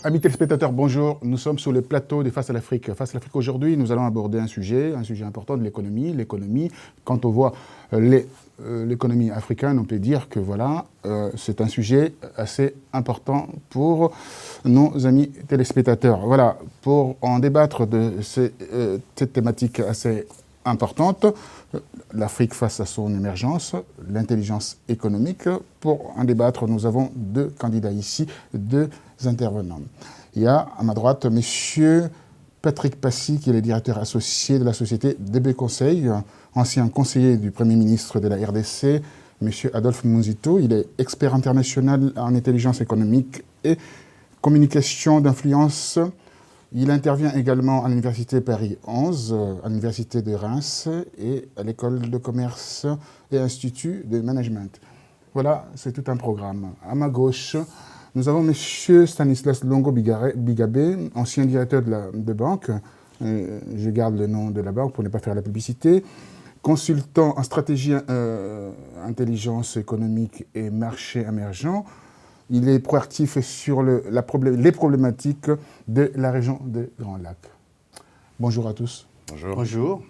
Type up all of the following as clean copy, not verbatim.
Amis téléspectateurs, bonjour. Nous sommes sur le plateau de Face à l'Afrique. Face à l'Afrique, aujourd'hui, nous allons aborder un sujet important de l'économie. L'économie, quand on voit l'économie africaine, on peut dire que voilà, c'est un sujet assez important pour nos amis téléspectateurs. Voilà, pour en débattre de cette thématique assez importante, l'Afrique face à son émergence, l'intelligence économique. Pour en débattre, nous avons deux candidats ici, deux intervenants. Il y a à ma droite M. Patrick Passy, qui est le directeur associé de la société DB Conseil, ancien conseiller du Premier ministre de la RDC, M. Adolphe Munzito. Il est expert international en intelligence économique et communication d'influence. Il intervient également à l'Université Paris 11, à l'Université de Reims et à l'École de commerce et Institut de management. Voilà, c'est tout un programme. À ma gauche, nous avons M. Stanislas Longo Bigabé, ancien directeur de banque. Je garde le nom de la banque pour ne pas faire la publicité. Consultant en stratégie intelligence économique et marché émergent. Il est proactif sur les problématiques de la région des Grands Lacs. Bonjour à tous. Bonjour. Bonjour.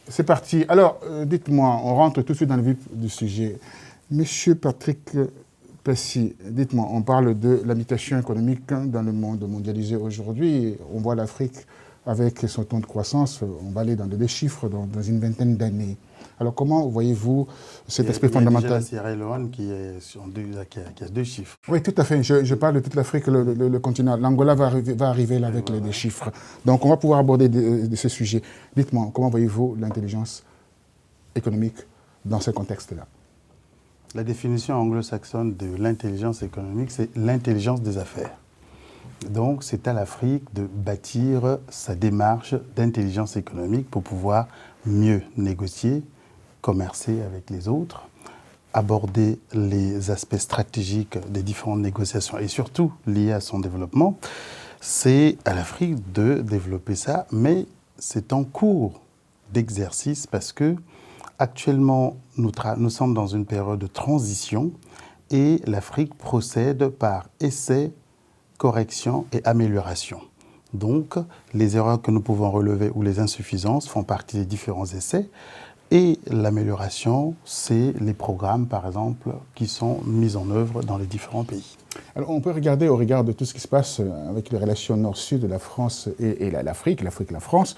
C'est parti. Alors, dites-moi, on rentre tout de suite dans le vif du sujet. Monsieur Patrick Passy, dites-moi, on parle de l'habitation économique dans le monde mondialisé aujourd'hui. On voit l'Afrique avec son taux de croissance, on va aller dans des chiffres dans une vingtaine d'années. Alors comment voyez-vous cet aspect fondamental? Il y a déjà la Sierra Leone qui a deux chiffres. Oui, tout à fait. Je parle de toute l'Afrique, le continent. L'Angola va arriver là avec les chiffres. Donc on va pouvoir aborder de ce sujet. Dites-moi, comment voyez-vous l'intelligence économique dans ce contexte-là? La définition anglo-saxonne de l'intelligence économique, c'est l'intelligence des affaires. Donc, c'est à l'Afrique de bâtir sa démarche d'intelligence économique pour pouvoir mieux négocier, commercer avec les autres, aborder les aspects stratégiques des différentes négociations et surtout liés à son développement. C'est à l'Afrique de développer ça, mais c'est en cours d'exercice parce que actuellement, nous sommes dans une période de transition et l'Afrique procède par essai, correction et amélioration. Donc, les erreurs que nous pouvons relever ou les insuffisances font partie des différents essais. Et l'amélioration, c'est les programmes, par exemple, qui sont mis en œuvre dans les différents pays. Alors, on peut regarder au regard de tout ce qui se passe avec les relations nord-sud de la France et l'Afrique, la France.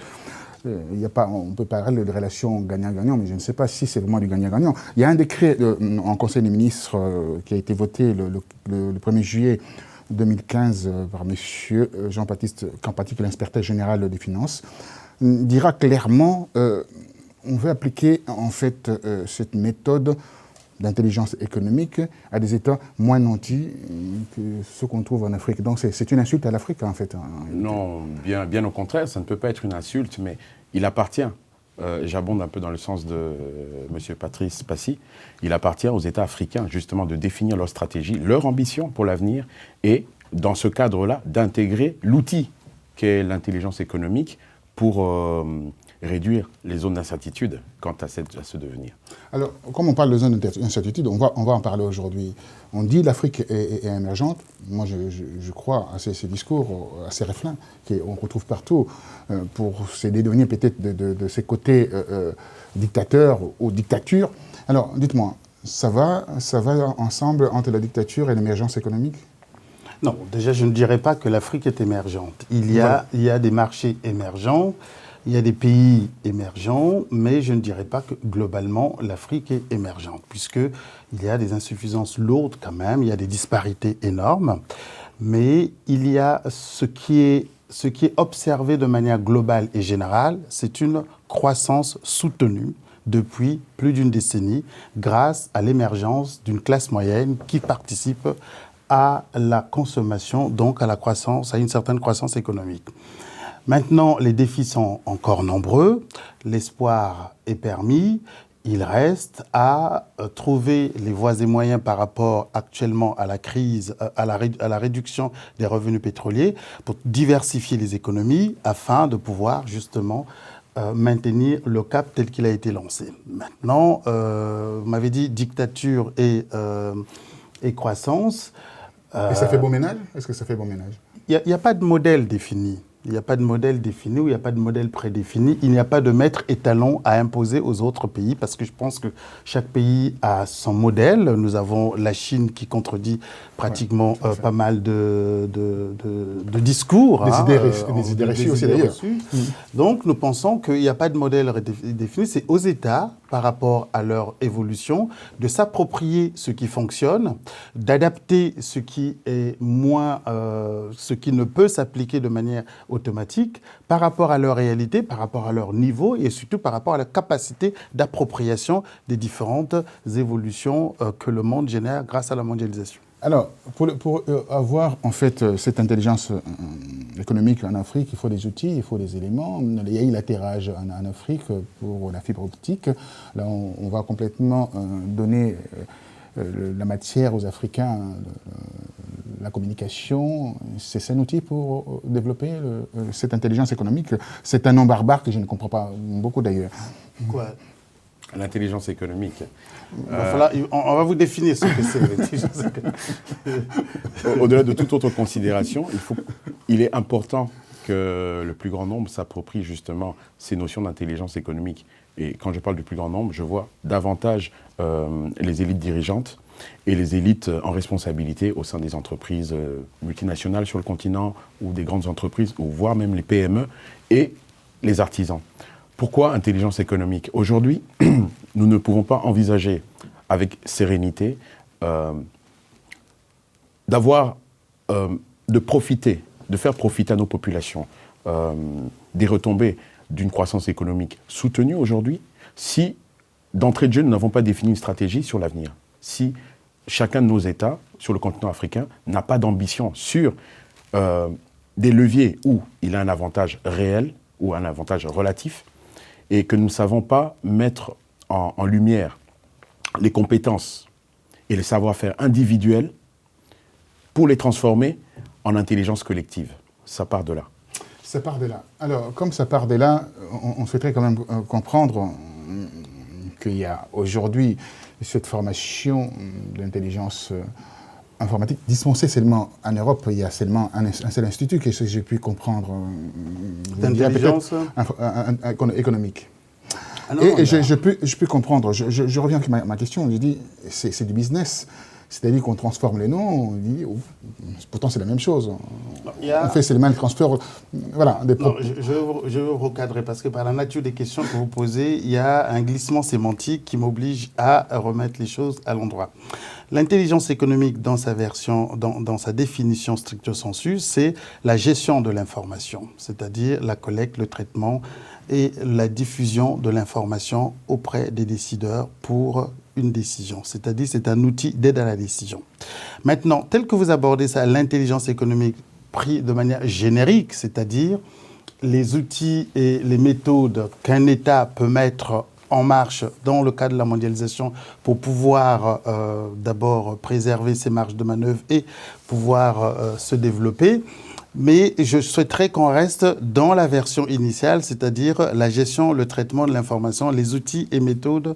On peut parler de relations gagnant-gagnant, mais je ne sais pas si c'est vraiment du gagnant-gagnant. Il y a un décret en Conseil des ministres qui a été voté le 1er juillet 2015 par M. Jean-Baptiste Campati, qui est l'inspecteur général des finances, dira clairement on veut appliquer en fait cette méthode d'intelligence économique à des États moins nantis que ceux qu'on trouve en Afrique. Donc c'est une insulte à l'Afrique en fait. Non, bien au contraire, ça ne peut pas être une insulte, mais il appartient, j'abonde un peu dans le sens de M. Patrice Passy, il appartient aux États africains justement de définir leur stratégie, leur ambition pour l'avenir et dans ce cadre-là d'intégrer l'outil qu'est l'intelligence économique pour réduire les zones d'incertitude quant à ce devenir. Alors, comme on parle de zones d'incertitude, on va en parler aujourd'hui. On dit l'Afrique est émergente. Moi, je crois à ces discours, à ces refrains qu'on retrouve partout pour se dédouaner peut-être de ces côtés dictateurs ou dictatures. Alors, dites-moi, ça va ensemble entre la dictature et l'émergence économique? Non, déjà, je ne dirais pas que l'Afrique est émergente. Il y a des marchés émergents, il y a des pays émergents, mais je ne dirais pas que globalement l'Afrique est émergente, puisqu'il y a des insuffisances lourdes quand même, il y a des disparités énormes, mais il y a ce qui est observé de manière globale et générale, c'est une croissance soutenue depuis plus d'une décennie grâce à l'émergence d'une classe moyenne qui participe à la consommation, donc à la croissance, à une certaine croissance économique. Maintenant, les défis sont encore nombreux, l'espoir est permis, il reste à trouver les voies et moyens par rapport actuellement à la crise, à la réduction des revenus pétroliers, pour diversifier les économies afin de pouvoir justement maintenir le cap tel qu'il a été lancé. Maintenant, vous m'avez dit dictature et croissance. Et ça fait bon ménage? Est-ce que ça fait bon ménage? Il n'y a pas de modèle défini. Il n'y a pas de modèle défini ou il n'y a pas de modèle prédéfini. Il n'y a pas de maître étalon à imposer aux autres pays parce que je pense que chaque pays a son modèle. Nous avons la Chine qui contredit pratiquement pas mal de discours. Des idées reçues aussi d'ailleurs. Donc nous pensons qu'il n'y a pas de modèle défini. C'est aux États, par rapport à leur évolution, de s'approprier ce qui fonctionne, d'adapter ce qui est moins, ce qui ne peut s'appliquer de manière automatique par rapport à leur réalité, par rapport à leur niveau et surtout par rapport à la capacité d'appropriation des différentes évolutions que le monde génère grâce à la mondialisation. Alors, pour avoir en fait cette intelligence économique en Afrique, il faut des outils, il faut des éléments. Il y a eu l'atterrage en Afrique pour la fibre optique. Là, on va complètement donner la matière aux Africains, la communication. C'est un outil pour développer cette intelligence économique. C'est un nom barbare que je ne comprends pas beaucoup d'ailleurs. Quoi ? L'intelligence économique. On va vous définir ce que c'est l'intelligence économique. Au-delà de toute autre considération, il est important que le plus grand nombre s'approprie justement ces notions d'intelligence économique. Et quand je parle du plus grand nombre, je vois davantage les élites dirigeantes et les élites en responsabilité au sein des entreprises multinationales sur le continent ou des grandes entreprises, ou voire même les PME et les artisans. Pourquoi intelligence économique? Aujourd'hui, nous ne pouvons pas envisager avec sérénité de profiter, de faire profiter à nos populations des retombées d'une croissance économique soutenue aujourd'hui si, d'entrée de jeu, nous n'avons pas défini une stratégie sur l'avenir. Si chacun de nos États, sur le continent africain, n'a pas d'ambition sur des leviers où il a un avantage réel ou un avantage relatif, et que nous ne savons pas mettre en lumière les compétences et les savoir-faire individuels pour les transformer en intelligence collective. Ça part de là. Ça part de là. Alors, comme ça part de là, on souhaiterait quand même comprendre qu'il y a aujourd'hui cette formation d'intelligence informatique dispensée seulement en Europe. Il y a seulement un seul institut que j'ai pu comprendre d'intelligence économique. Alors, et je peux comprendre. Je reviens à ma question. Je dis, c'est du business. C'est-à-dire qu'on transforme les noms, on dit, pourtant c'est la même chose. On fait seulement le transfert. Voilà, je veux recadrer parce que par la nature des questions que vous posez, il y a un glissement sémantique qui m'oblige à remettre les choses à l'endroit. L'intelligence économique, dans sa version, dans sa définition stricto sensu, c'est la gestion de l'information, c'est-à-dire la collecte, le traitement et la diffusion de l'information auprès des décideurs pour une décision, c'est-à-dire c'est un outil d'aide à la décision. Maintenant, tel que vous abordez ça, l'intelligence économique pris de manière générique, c'est-à-dire les outils et les méthodes qu'un État peut mettre en marche dans le cadre de la mondialisation pour pouvoir d'abord préserver ses marges de manœuvre et pouvoir se développer. Mais je souhaiterais qu'on reste dans la version initiale, c'est-à-dire la gestion, le traitement de l'information, les outils et méthodes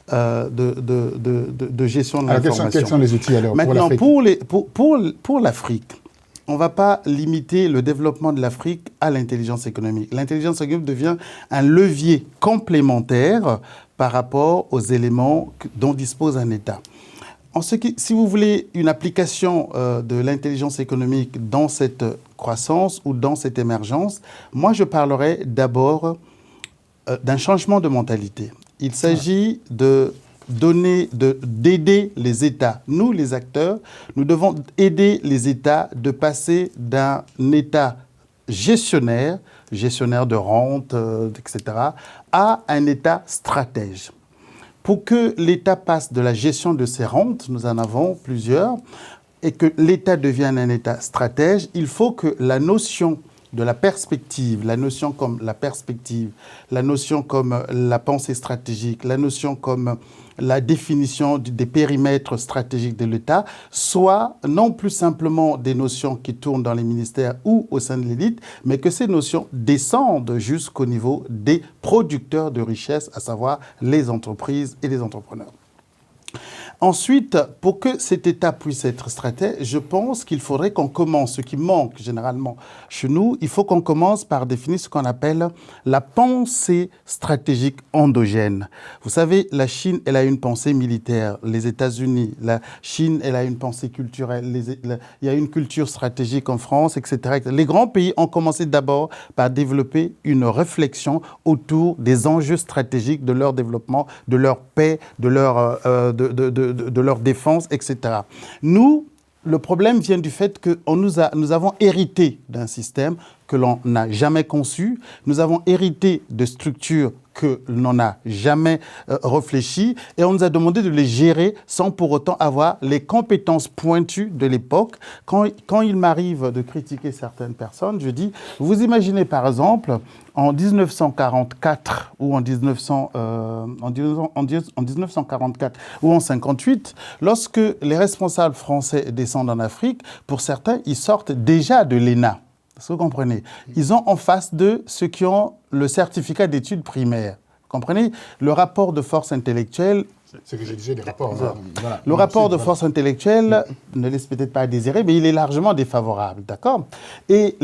de gestion de l'information. Quels sont les outils alors maintenant, pour l'Afrique, on ne va pas limiter le développement de l'Afrique à l'intelligence économique. L'intelligence économique devient un levier complémentaire par rapport aux éléments dont dispose un État. Si vous voulez une application de l'intelligence économique dans cette croissance ou dans cette émergence, moi je parlerai d'abord d'un changement de mentalité. Il s'agit d'aider les États. Nous, les acteurs, nous devons aider les États de passer d'un État gestionnaire de rente, etc., à un État stratège. Pour que l'État passe de la gestion de ses rentes, nous en avons plusieurs, et que l'État devienne un État stratège, il faut que la notion de la perspective, la notion comme la perspective, la notion comme la pensée stratégique, la notion comme la définition des périmètres stratégiques de l'État soient non plus simplement des notions qui tournent dans les ministères ou au sein de l'élite, mais que ces notions descendent jusqu'au niveau des producteurs de richesse, à savoir les entreprises et les entrepreneurs. Ensuite, pour que cet État puisse être stratège, je pense qu'il faudrait qu'on commence, ce qui manque généralement chez nous, il faut qu'on commence par définir ce qu'on appelle la pensée stratégique endogène. Vous savez, la Chine, elle a une pensée militaire, les États-Unis, la Chine, elle a une pensée culturelle, il y a une culture stratégique en France, etc. Les grands pays ont commencé d'abord par développer une réflexion autour des enjeux stratégiques de leur développement, de leur paix, de leur défense, etc. Nous, le problème vient du fait que nous avons hérité d'un système que l'on n'a jamais conçu, nous avons hérité de structures que l'on n'a jamais réfléchi et on nous a demandé de les gérer sans pour autant avoir les compétences pointues de l'époque. Quand il m'arrive de critiquer certaines personnes, je dis, vous imaginez par exemple en 1944 ou en 1944 ou en 58, lorsque les responsables français descendent en Afrique, pour certains, ils sortent déjà de l'ENA. Est-ce que vous comprenez? Ils ont en face d'eux ceux qui ont le certificat d'études primaires. Vous comprenez? Le rapport de force intellectuelle... C'est ce que je disais, les rapports. Voilà. Le rapport de force intellectuelle ne laisse peut-être pas à désirer, mais il est largement défavorable, d'accord? Et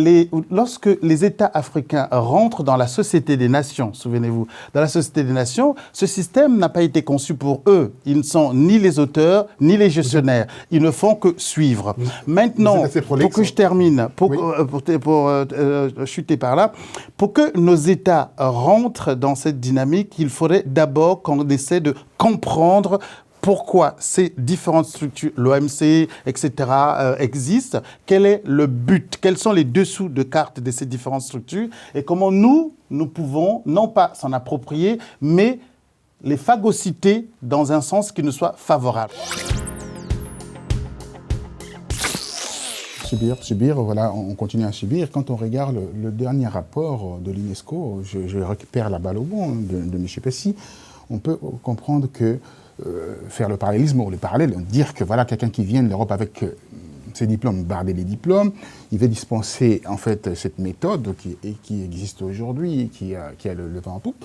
lorsque les États africains rentrent dans la Société des Nations, souvenez-vous, dans la Société des Nations, ce système n'a pas été conçu pour eux. Ils ne sont ni les auteurs, ni les gestionnaires. Ils ne font que suivre. Maintenant, pour que je termine, pour chuter par là, pour que nos États rentrent dans cette dynamique, il faudrait d'abord qu'on essaie de comprendre pourquoi ces différentes structures, l'OMC, etc., existent, quel est le but, quels sont les dessous de cartes de ces différentes structures et comment nous pouvons, non pas s'en approprier, mais les phagocyter dans un sens qui nous soit favorable. Subir, voilà, on continue à subir. Quand on regarde le dernier rapport de l'UNESCO, je récupère la balle au bon de M. Passy, on peut comprendre que faire le parallélisme ou le parallèle, dire que voilà, quelqu'un qui vient de l'Europe avec ses diplômes, barder les diplômes, il veut dispenser en fait cette méthode qui existe aujourd'hui, qui a le vent en poupe.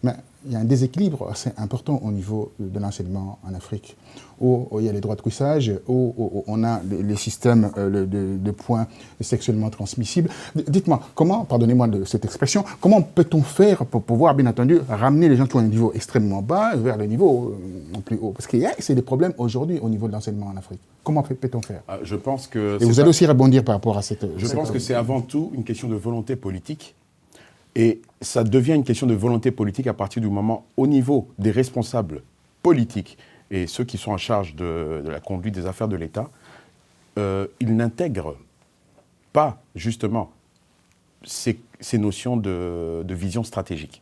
Mais il y a un déséquilibre assez important au niveau de l'enseignement en Afrique, où il y a les droits de couchage, où on a les systèmes de points sexuellement transmissibles. Dites-moi, comment, pardonnez-moi de cette expression, comment peut-on faire pour pouvoir, bien entendu, ramener les gens qui ont un niveau extrêmement bas vers le niveau plus haut? Parce qu'il y a des problèmes aujourd'hui au niveau de l'enseignement en Afrique. Comment peut-on faire? Je pense que... Et vous allez aussi rebondir par rapport à cette... Je pense que c'est avant tout une question de volonté politique. Et ça devient une question de volonté politique à partir du moment, au niveau des responsables politiques et ceux qui sont en charge de la conduite des affaires de l'État, ils n'intègrent pas, justement, ces notions de vision stratégique.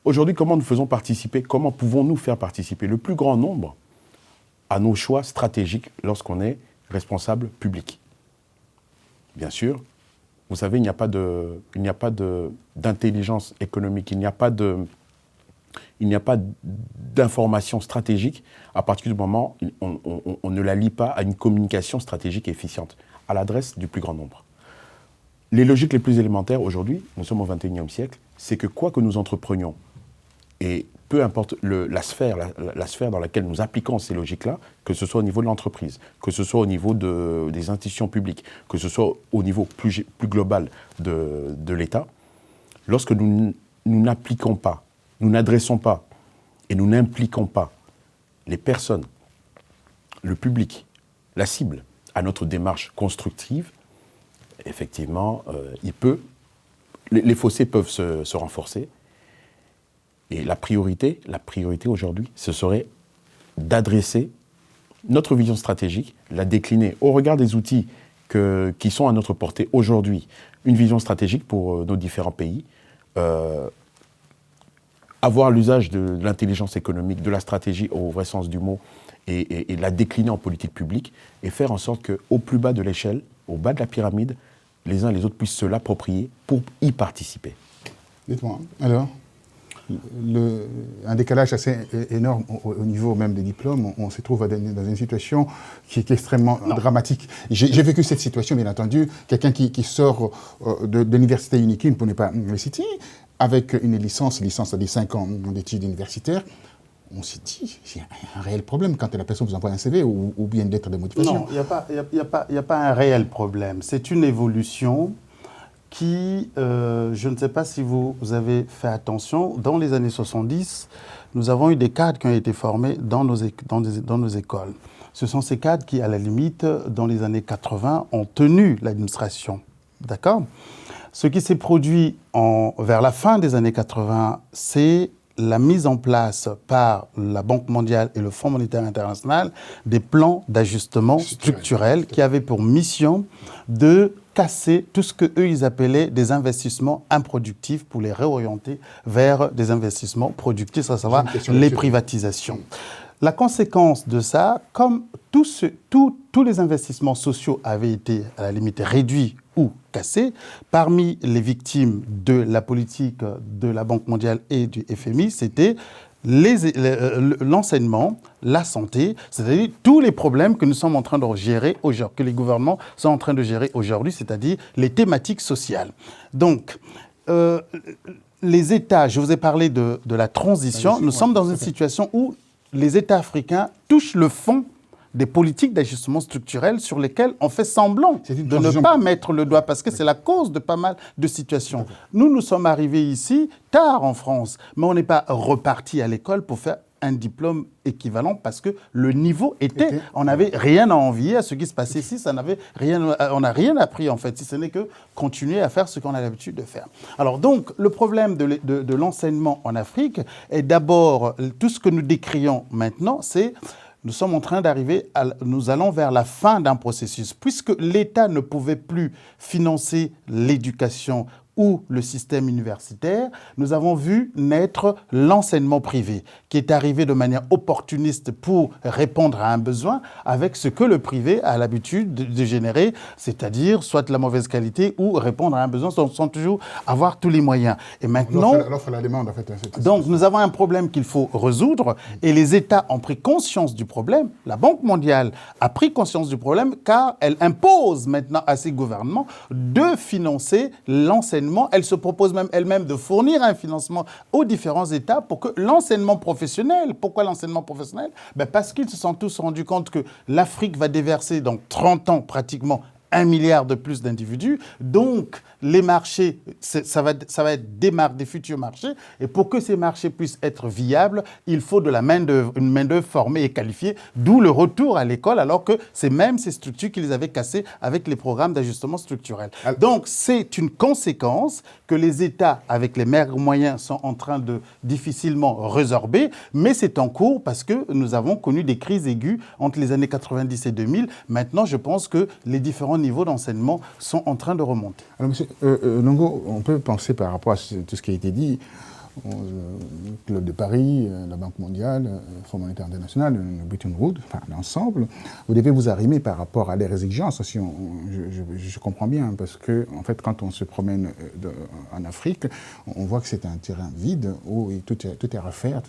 Aujourd'hui, comment nous faisons participer, comment pouvons-nous faire participer le plus grand nombre à nos choix stratégiques lorsqu'on est responsable public? Bien sûr, vous savez, il n'y a pas d'intelligence économique, il n'y a pas d'information stratégique à partir du moment où on ne la lie pas à une communication stratégique efficiente à l'adresse du plus grand nombre. Les logiques les plus élémentaires aujourd'hui, nous sommes au XXIe siècle, c'est que quoi que nous entreprenions, et peu importe la sphère dans laquelle nous appliquons ces logiques-là, que ce soit au niveau de l'entreprise, que ce soit au niveau des institutions publiques, que ce soit au niveau plus global de l'État, lorsque nous n'appliquons pas, nous n'adressons pas et nous n'impliquons pas les personnes, le public, la cible, à notre démarche constructive, effectivement, les fossés peuvent se renforcer. Et la priorité aujourd'hui, ce serait d'adresser notre vision stratégique, la décliner au regard des outils qui sont à notre portée aujourd'hui. Une vision stratégique pour nos différents pays, avoir l'usage de l'intelligence économique, de la stratégie au vrai sens du mot, et la décliner en politique publique, et faire en sorte qu'au plus bas de l'échelle, au bas de la pyramide, les uns et les autres puissent se l'approprier pour y participer. Dites-moi, alors un décalage assez énorme au niveau même des diplômes. On se trouve dans une situation qui est extrêmement dramatique. J'ai vécu cette situation, bien entendu. Quelqu'un qui sort de l'université Unikin, pour ne pas le citer, avec une licence, ça dit 5 ans d'études universitaires. on s'est dit, il y a un réel problème quand la personne vous envoie un CV ou bien une lettre de motivation. Non, il n'y a pas un réel problème. C'est une évolution qui, je ne sais pas si vous avez fait attention, dans les années 70, nous avons eu des cadres qui ont été formés dans nos écoles. Ce sont ces cadres qui, à la limite, dans les années 80, ont tenu l'administration. D'accord ? Ce qui s'est produit vers la fin des années 80, c'est la mise en place par la Banque mondiale et le Fonds monétaire international des plans d'ajustement structurel qui avaient pour mission de casser tout ce qu'eux, ils appelaient des investissements improductifs pour les réorienter vers des investissements productifs, à savoir les privatisations. La conséquence de ça, comme tous les investissements sociaux avaient été à la limite réduits ou cassés, parmi les victimes de la politique de la Banque mondiale et du FMI, c'était l'enseignement, la santé, c'est-à-dire tous les problèmes que nous sommes en train de gérer aujourd'hui, que les gouvernements sont en train de gérer aujourd'hui, c'est-à-dire les thématiques sociales. Donc, les États, je vous ai parlé de la transition, nous sommes dans une situation où les États africains touchent le fond des politiques d'ajustement structurel sur lesquelles on fait semblant de ne pas mettre le doigt, parce que c'est la cause de pas mal de situations. Nous sommes arrivés ici tard en France, mais on n'est pas reparti à l'école pour faire un diplôme équivalent parce que le niveau était... On n'avait rien à envier à ce qui se passait ici, on n'a rien appris en fait, si ce n'est que continuer à faire ce qu'on a l'habitude de faire. Alors donc, le problème de l'enseignement en Afrique est d'abord, tout ce que nous décrions maintenant, c'est... Nous sommes en train nous allons vers la fin d'un processus. Puisque l'État ne pouvait plus financer l'éducation ou le système universitaire, nous avons vu naître l'enseignement privé, qui est arrivé de manière opportuniste pour répondre à un besoin, avec ce que le privé a l'habitude de générer, c'est-à-dire soit de la mauvaise qualité ou répondre à un besoin sans toujours avoir tous les moyens. Et maintenant... L'offre et la demande, en fait. Donc, nous avons un problème qu'il faut résoudre, et les États ont pris conscience du problème. La Banque mondiale a pris conscience du problème, car elle impose maintenant à ses gouvernements de financer l'enseignement. Elle se propose même elle-même de fournir un financement aux différents États pour que l'enseignement professionnel, pourquoi l'enseignement professionnel ? Parce qu'ils se sont tous rendus compte que l'Afrique va déverser dans 30 ans pratiquement 1 milliard de plus d'individus. Donc, les marchés, ça va être des futurs marchés. Et pour que ces marchés puissent être viables, il faut de la une main-d'œuvre formée et qualifiée, d'où le retour à l'école, alors que c'est même ces structures qui les avaient cassées avec les programmes d'ajustement structurel. Donc, c'est une conséquence que les États, avec les meilleurs moyens, sont en train de difficilement résorber, mais c'est en cours parce que nous avons connu des crises aiguës entre les années 90 et 2000. Maintenant, je pense que les différents niveaux d'enseignement sont en train de remonter. Alors, monsieur Longo, on peut penser par rapport à tout ce qui a été dit, le Club de Paris, la Banque mondiale, le Fonds monétaire international, le Bretton Woods, enfin l'ensemble, vous devez vous arrimer par rapport à leurs exigences. Si je comprends bien, parce que en fait, quand on se promène en Afrique, on voit que c'est un terrain vide où tout est à refaire.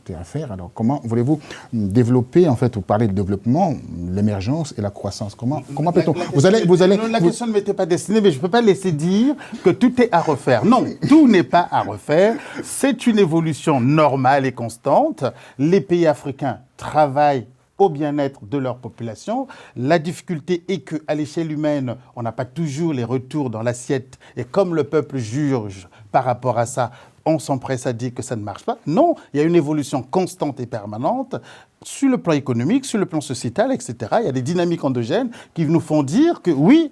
Alors comment voulez-vous développer, en fait, vous parlez de développement, l'émergence et la croissance. Comment peut-on... La question ne m'était pas destinée, mais je ne peux pas laisser dire que tout est à refaire. Non, tout n'est pas à refaire. C'est une évolution normale et constante. Les pays africains travaillent au bien-être de leur population. La difficulté est qu'à l'échelle humaine, on n'a pas toujours les retours dans l'assiette. Et comme le peuple juge par rapport à ça, on s'empresse à dire que ça ne marche pas. Non, il y a une évolution constante et permanente sur le plan économique, sur le plan sociétal, etc. Il y a des dynamiques endogènes qui nous font dire que oui.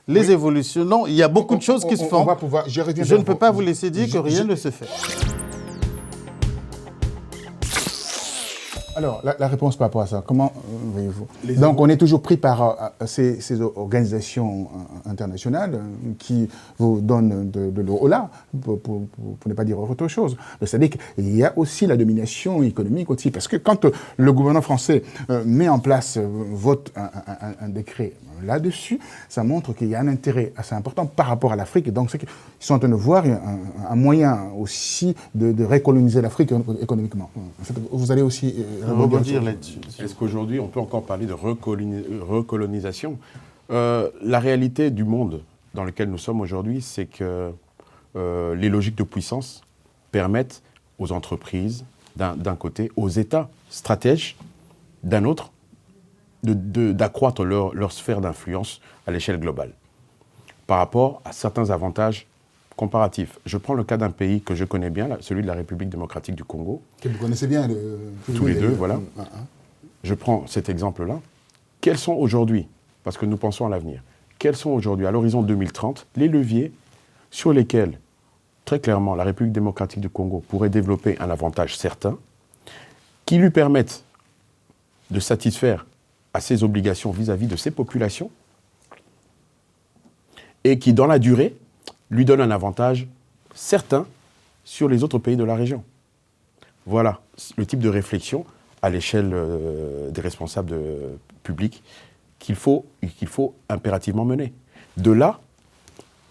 Les évolutions, non, il y a beaucoup de choses qui se font. Je ne peux pas vous laisser dire que rien ne se fait. Alors, la réponse par rapport à ça, comment voyez-vous ? Donc, on est toujours pris par ces organisations internationales qui vous donnent de l'eau là, pour ne pas dire autre chose. C'est-à-dire qu'il y a aussi la domination économique aussi, parce que quand le gouvernement français met en place, vote un décret là-dessus, ça montre qu'il y a un intérêt assez important par rapport à l'Afrique. Et donc, ils sont en train de voir un moyen aussi de recoloniser l'Afrique économiquement. En fait, vous allez aussi... rebondir là-dessus. Est-ce qu'aujourd'hui, on peut encore parler de recolonisation ? La réalité du monde dans lequel nous sommes aujourd'hui, c'est que les logiques de puissance permettent aux entreprises, d'un côté, aux États stratèges d'un autre, d'accroître leur sphère d'influence à l'échelle globale, par rapport à certains avantages comparatifs. Je prends le cas d'un pays que je connais bien, celui de la République démocratique du Congo. Que vous connaissez bien. Tous les deux, voilà. Je prends cet exemple-là. Quels sont aujourd'hui, parce que nous pensons à l'avenir, quels sont aujourd'hui, à l'horizon 2030, les leviers sur lesquels, très clairement, la République démocratique du Congo pourrait développer un avantage certain qui lui permettent de satisfaire à ses obligations vis-à-vis de ses populations et qui, dans la durée, lui donne un avantage certain sur les autres pays de la région. Voilà le type de réflexion à l'échelle des responsables publics qu'il faut impérativement mener. De là,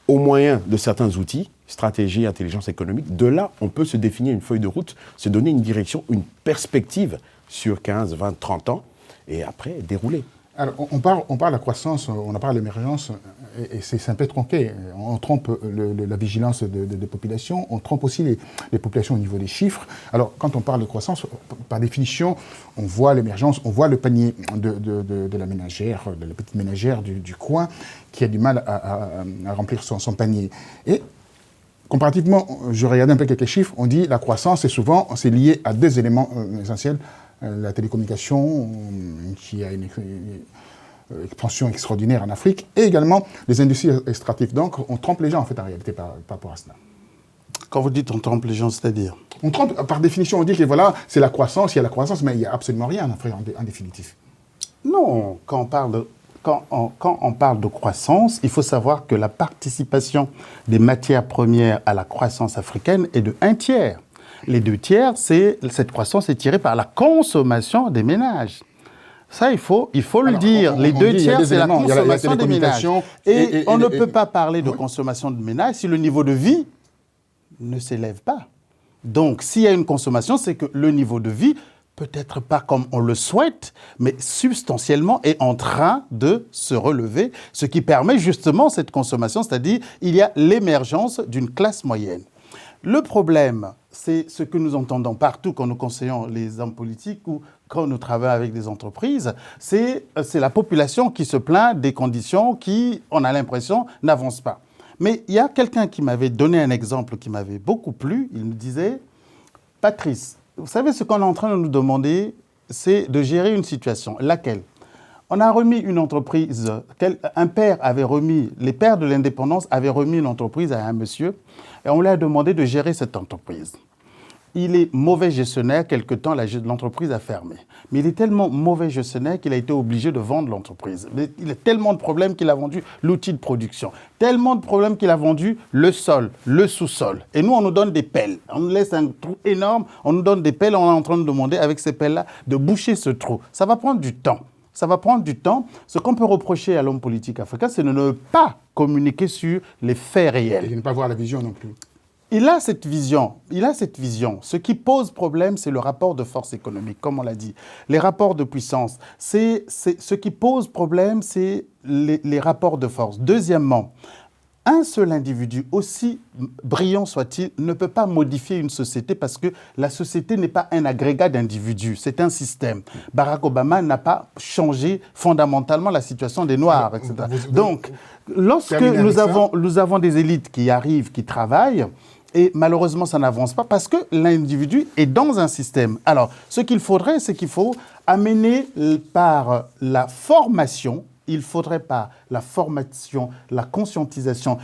au moyen de certains outils, stratégie, intelligence économique, de là, on peut se définir une feuille de route, se donner une direction, une perspective sur 15, 20, 30 ans, et après, dérouler. Alors, on parle de la croissance, on parle de l'émergence, et c'est un peu tronqué. On trompe la vigilance des populations, on trompe aussi les populations au niveau des chiffres. Alors, quand on parle de croissance, par définition, on voit l'émergence, on voit le panier de la ménagère, de la petite ménagère du coin, qui a du mal à remplir son panier. Et comparativement, je regardais un peu quelques chiffres, on dit la croissance, c'est lié à deux éléments essentiels. La télécommunication, qui a une expansion extraordinaire en Afrique, et également les industries extractives. Donc, on trompe les gens, en fait, en réalité, par rapport à cela. Quand vous dites on trompe les gens, c'est-à-dire? On trompe, par définition, on dit que voilà, c'est la croissance, il y a la croissance, mais il n'y a absolument rien en Afrique, en définitive. Non, quand on parle de croissance, il faut savoir que la participation des matières premières à la croissance africaine est de 1/3. Les 2/3, cette croissance est tirée par la consommation des ménages. Ça, il faut le dire. Les 2/3, c'est la consommation des ménages. Et on ne peut pas parler de consommation de ménages si le niveau de vie ne s'élève pas. Donc, s'il y a une consommation, c'est que le niveau de vie, peut-être pas comme on le souhaite, mais substantiellement est en train de se relever, ce qui permet justement cette consommation, c'est-à-dire il y a l'émergence d'une classe moyenne. Le problème, c'est ce que nous entendons partout quand nous conseillons les hommes politiques ou quand nous travaillons avec des entreprises, c'est la population qui se plaint des conditions qui, on a l'impression, n'avancent pas. Mais il y a quelqu'un qui m'avait donné un exemple qui m'avait beaucoup plu. Il me disait, Patrice, vous savez ce qu'on est en train de nous demander, c'est de gérer une situation. Laquelle ? On a remis une entreprise, les pères de l'indépendance avaient remis une entreprise à un monsieur et on lui a demandé de gérer cette entreprise. Il est mauvais gestionnaire, quelque temps l'entreprise a fermé. Mais il est tellement mauvais gestionnaire qu'il a été obligé de vendre l'entreprise. Il a tellement de problèmes qu'il a vendu l'outil de production, tellement de problèmes qu'il a vendu le sol, le sous-sol. Et nous, on nous donne des pelles. On nous laisse un trou énorme, on nous donne des pelles, on est en train de demander avec ces pelles-là de boucher ce trou. Ça va prendre du temps. Ça va prendre du temps. Ce qu'on peut reprocher à l'homme politique africain, c'est de ne pas communiquer sur les faits réels. Et de ne pas voir la vision non plus. Il a cette vision. Ce qui pose problème, c'est le rapport de force économique, comme on l'a dit. Les rapports de puissance. Ce qui pose problème, c'est les rapports de force. Deuxièmement, un seul individu, aussi brillant soit-il, ne peut pas modifier une société parce que la société n'est pas un agrégat d'individus, c'est un système. Barack Obama n'a pas changé fondamentalement la situation des Noirs, etc. Donc, lorsque nous avons des élites qui arrivent, qui travaillent, et malheureusement, ça n'avance pas parce que l'individu est dans un système. Alors, ce qu'il faudrait, c'est qu'il faut amener par la formation. Il faudrait par la formation, la conscientisation,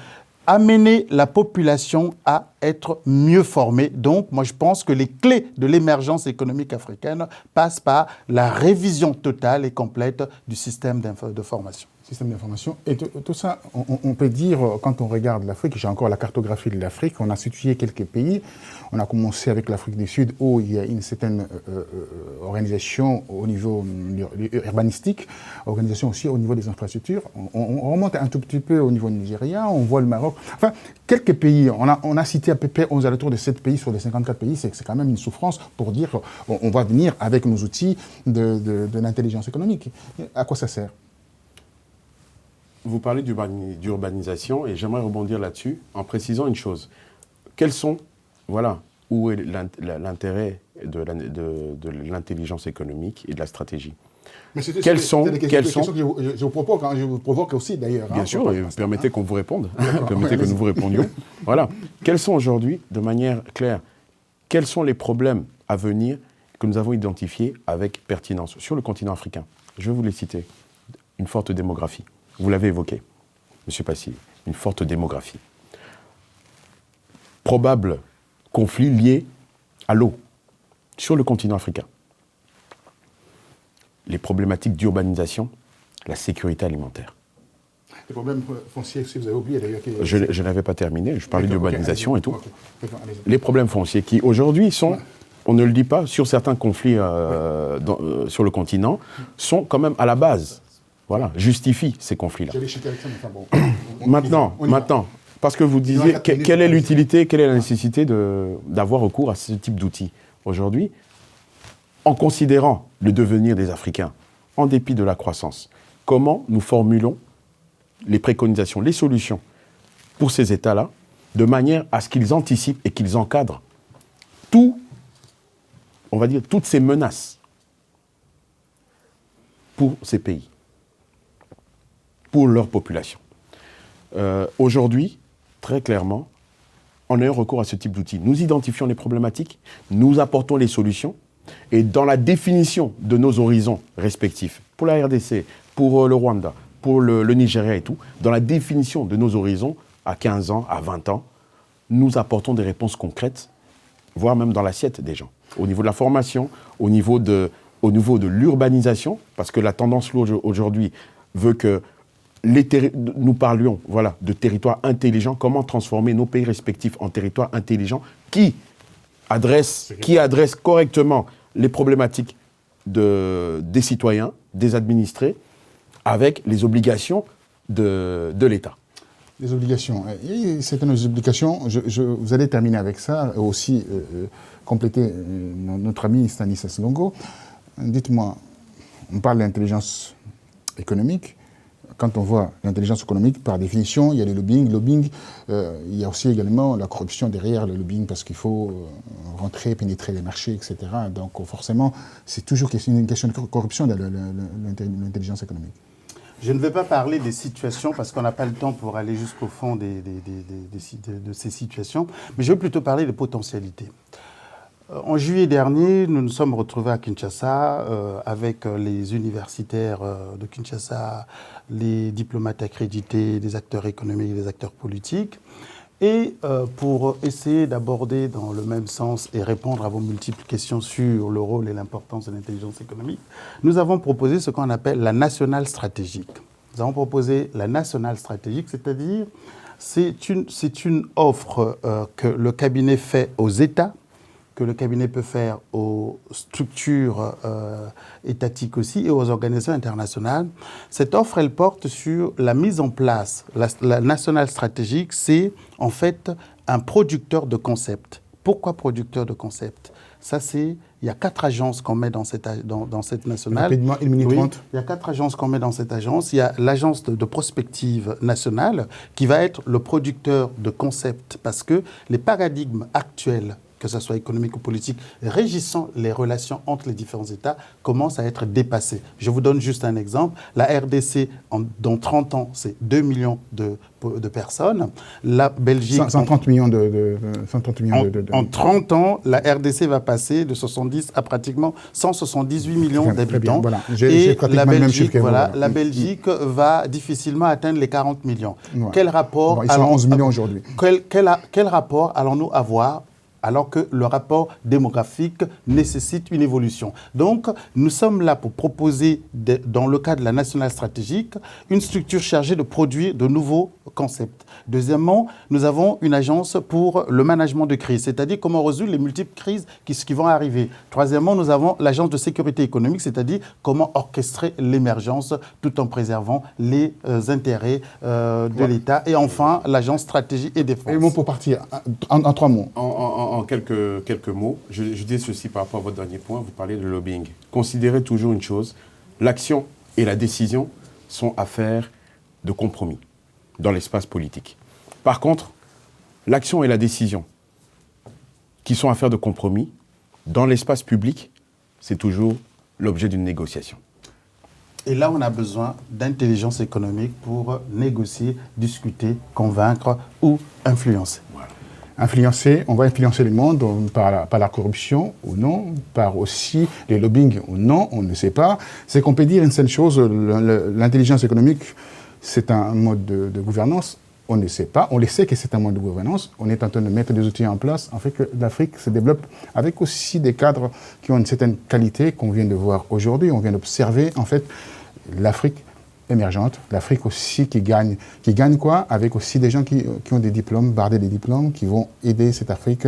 amener la population à être mieux formée. Donc, moi, je pense que les clés de l'émergence économique africaine passent par la révision totale et complète du système de formation. Système d'information. Et tout ça, on peut dire, quand on regarde l'Afrique, j'ai encore la cartographie de l'Afrique, on a situé quelques pays. On a commencé avec l'Afrique du Sud, où il y a une certaine organisation au niveau urbanistique, organisation aussi au niveau des infrastructures. On remonte un tout petit peu au niveau nigérien, on voit le Maroc. Enfin, quelques pays, on a cité à peu près aux alentours de 7 pays sur les 54 pays, c'est quand même une souffrance pour dire qu'on va venir avec nos outils de l'intelligence économique. À quoi ça sert ? Vous parlez d'urbanisation et j'aimerais rebondir là-dessus en précisant une chose. Quels sont, voilà, où est l'intérêt de l'intelligence économique et de la stratégie. Mais c'est des questions que je vous provoque, je vous provoque aussi d'ailleurs. Bien sûr, et permettez qu'on vous réponde, permettez que nous vous répondions. Voilà. Quels sont aujourd'hui, de manière claire, quels sont les problèmes à venir que nous avons identifiés avec pertinence sur le continent africain? Je vais vous les citer. Une forte démographie. Vous l'avez évoqué, M. Passy, une forte démographie. Probable conflit lié à l'eau sur le continent africain. Les problématiques d'urbanisation, la sécurité alimentaire. Les problèmes fonciers, si vous avez oublié d'ailleurs. Je n'avais pas terminé, je parlais d'urbanisation et tout. Les problèmes fonciers qui aujourd'hui sont, on ne le dit pas, sur certains conflits sur le continent, sont quand même à la base. Voilà, justifient ces conflits-là. Maintenant, parce que vous disiez, quelle est l'utilité, quelle est la nécessité d'avoir recours à ce type d'outils aujourd'hui, en considérant le devenir des Africains, en dépit de la croissance, comment nous formulons les préconisations, les solutions pour ces États-là, de manière à ce qu'ils anticipent et qu'ils encadrent toutes ces menaces pour ces pays, pour leur population. Aujourd'hui, très clairement, en ayant recours à ce type d'outils, nous identifions les problématiques, nous apportons les solutions, et dans la définition de nos horizons respectifs, pour la RDC, pour le Rwanda, pour le Nigeria et tout, dans la définition de nos horizons, à 15 ans, à 20 ans, nous apportons des réponses concrètes, voire même dans l'assiette des gens. Au niveau de la formation, au niveau de l'urbanisation, parce que la tendance aujourd'hui veut que nous parlions de territoires intelligents, comment transformer nos pays respectifs en territoires intelligents qui adressent correctement les problématiques des citoyens, des administrés, avec les obligations de l'État. Les obligations. Et certaines obligations, vous allez terminer avec ça, aussi compléter notre ami Stanislas Longo. Dites-moi, on parle d'intelligence économique. Quand on voit l'intelligence économique, par définition, il y a le lobbying. Il y a aussi également la corruption derrière le lobbying parce qu'il faut rentrer, pénétrer les marchés, etc. Donc forcément, c'est toujours une question de corruption dans l'intelligence économique. Je ne vais pas parler des situations parce qu'on n'a pas le temps pour aller jusqu'au fond de ces situations, mais je vais plutôt parler des potentialités. En juillet dernier, nous nous sommes retrouvés à Kinshasa avec les universitaires de Kinshasa, les diplomates accrédités, les acteurs économiques, les acteurs politiques, et pour essayer d'aborder dans le même sens et répondre à vos multiples questions sur le rôle et l'importance de l'intelligence économique, nous avons proposé ce qu'on appelle la nationale stratégique. Nous avons proposé la nationale stratégique, c'est-à-dire c'est une offre que le cabinet fait aux États, que le cabinet peut faire aux structures étatiques aussi et aux organisations internationales. Cette offre, elle porte sur la mise en place. La nationale stratégique, c'est en fait un producteur de concepts. Pourquoi producteur de concepts? Ça, il y a 4 agences qu'on met dans cette nationale. Rapidement, 1 minute 30. Il y a 4 agences qu'on met dans cette agence. Il y a l'agence de prospective nationale qui va être le producteur de concepts parce que les paradigmes actuels, que ce soit économique ou politique, régissant les relations entre les différents États, commencent à être dépassés. Je vous donne juste un exemple. La RDC, dans 30 ans, c'est 2 millions de personnes. La Belgique... 130 millions En 30 ans, la RDC va passer de 70 à pratiquement 178 millions d'habitants. Voilà. Et la Belgique va difficilement atteindre les 40 millions. Ouais. Quel rapport... Ils sont 11 millions aujourd'hui. Quel rapport allons-nous avoir alors que le rapport démographique nécessite une évolution? Donc, nous sommes là pour proposer, dans le cadre de la nationale stratégique, une structure chargée de produire de nouveaux concepts. Deuxièmement, nous avons une agence pour le management de crise, c'est-à-dire comment résoudre les multiples crises qui vont arriver. Troisièmement, nous avons l'agence de sécurité économique, c'est-à-dire comment orchestrer l'émergence tout en préservant les intérêts de l'État. Et enfin, l'agence stratégie et défense. Et bon, pour partir, en 3 mots. En quelques mots, je dis ceci par rapport à votre dernier point, vous parlez de lobbying. Considérez toujours une chose, l'action et la décision sont affaires de compromis dans l'espace politique. Par contre, l'action et la décision qui sont affaires de compromis dans l'espace public, c'est toujours l'objet d'une négociation. Et là, on a besoin d'intelligence économique pour négocier, discuter, convaincre ou influencer. Voilà. Influencer, on va influencer le monde par la corruption ou non, par aussi les lobbying ou non, on ne sait pas. C'est qu'on peut dire une seule chose, l'intelligence économique, c'est un mode de gouvernance. On ne sait pas, on le sait que c'est un mode de gouvernance. On est en train de mettre des outils en place, en fait que l'Afrique se développe avec aussi des cadres qui ont une certaine qualité qu'on vient de voir aujourd'hui. On vient d'observer, en fait, l'Afrique émergente, l'Afrique aussi qui gagne quoi? Avec aussi des gens qui ont des diplômes, bardés des diplômes, qui vont aider cette Afrique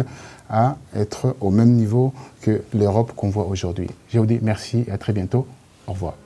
à être au même niveau que l'Europe qu'on voit aujourd'hui. Je vous dis merci et à très bientôt. Au revoir.